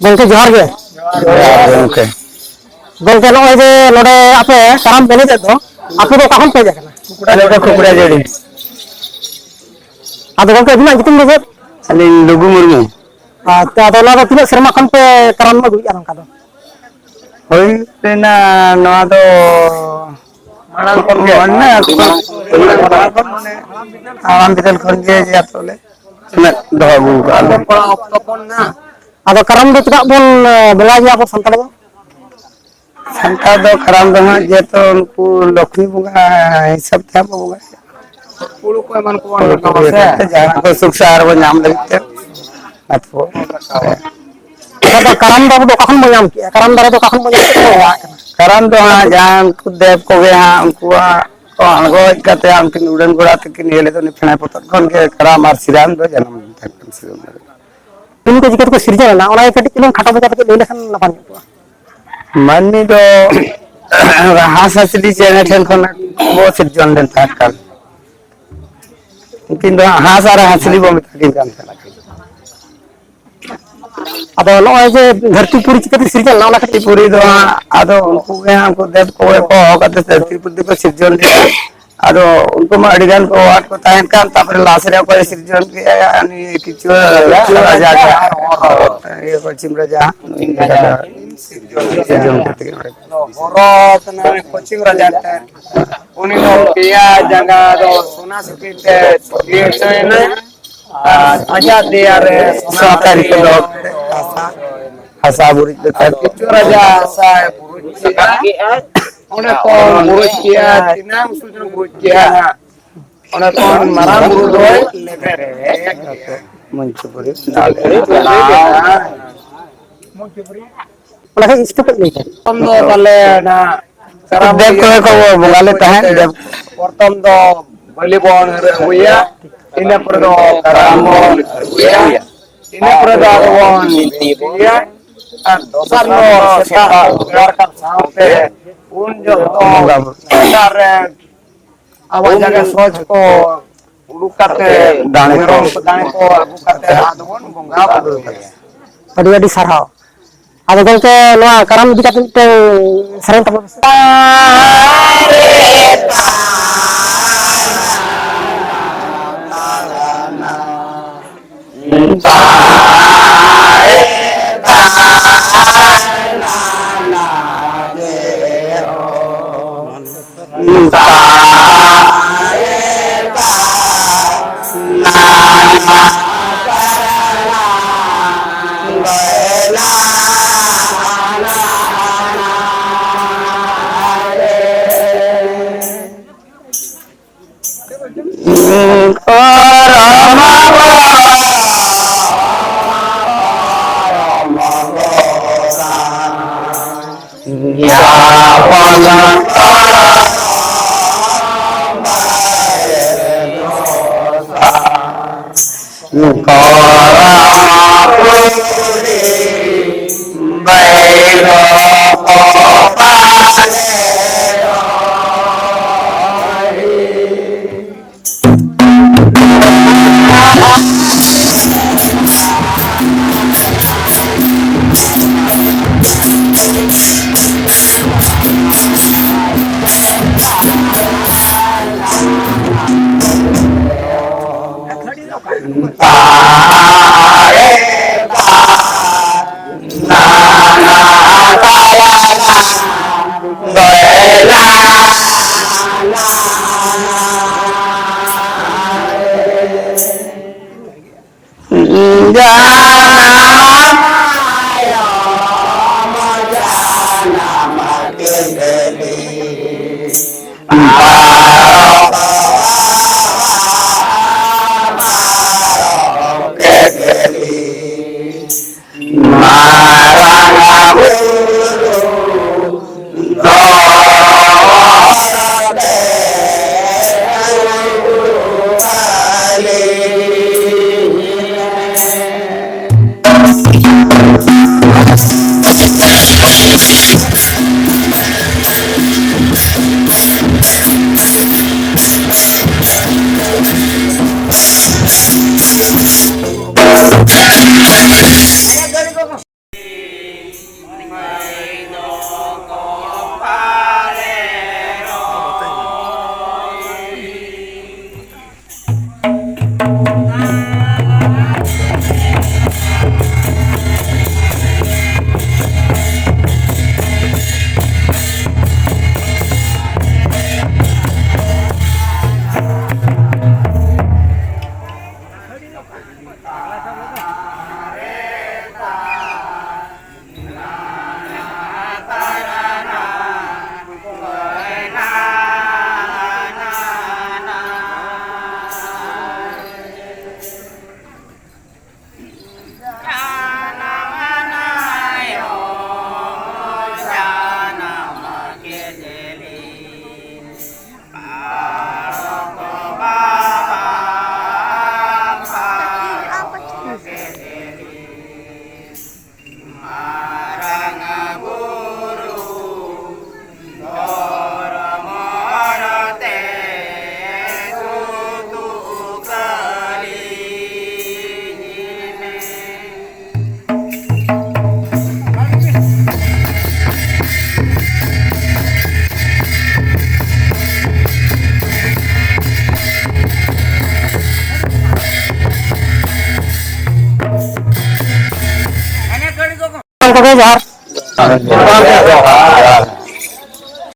गंके जोहार गे ओके गंके नॉय जे नोडे आपे कराम बेने दे दो आपे दो कखन पे जाकना अरे तो खुपड़ा जड़ी आदो गंके बिना जितुम दे अली लुगु मुर्मू ते आदो ना दो तिना शर्मा खन पे कराम में गुई आनका दो होई तेना नवा तो मानल कोन के अन्ना आराम बिदल कोन के या तोले ना दहबु आलो पड़ा ऑक्टो कोन ना आदो कराम दो चका बोन बेला जी आपो संताल दो संता दो कराम दो जे तो उनको लक्ष्मी बुंगा हिसाब था बुंगा पुलु को मन को नमसे जाना को सुख सार वो नाम लगते अथवा आदो कराम दो कखन मो नाम किया कराम दारे दो कखन मो नाम कराम दो हां जान को देव को गे हां उनको को अणगो कते उनकिन उड़न गोड़ा तकिन हेले तो निफना पतन कोन के कराम आर सिराम दो जन्म तकन सिराम इनको जिकत को सिरजा ना ओना कटी किलों खाटा बजा के ले लेखन ना पानी मन्नी तो हासली चेने ठन कोन वो सिरजन den ताकल किंतु हास आर हासली बो मिताकिन कान आदो नॉय जे धरती पूरी चिकते सिरजा ना ओना कटी पूरी दो आदो उनको गे हमको देव को होकते धरती पूरी को सिरजन दे आदो उनको मा अडिगान को वाट को ताहन कान तापर लासरे को सिरजन के यानी किछु राजा ये को चिम राजा सिरजन करते औरत ना कोचिंग राजा उनी नो पिया जगह दो सोना सकीते ये तो ना आजाद दे रे सोना तारीख दो हसा बुरी तो किछु राजा सा बुरुची ओने को बुरुचिया तिनाम सुजन बुरुचिया ओने को माराम बुरु दोय लेबरे मंचपुरी नाले मंचपुरी ओना के इष्ट पे लेके हम दो तले ना कराम देव को बंगाले तहन देव प्रथम दो बलिबोन हुया इने पर दो कराम हुया इने पर दो आगोन हुया दोसर नो सेटा लड़का साथे उन जो तो सर आवाज जगह सोच को उड़ुकाते दाने को अगु करते आदवन बंगा बदल अडी अडी सरहाव आदो गंके नोआ कराम इदी काते ते सरन तब ᱠᱚᱜᱮ ᱡᱚᱦᱟᱨ ᱡᱚᱦᱟᱨ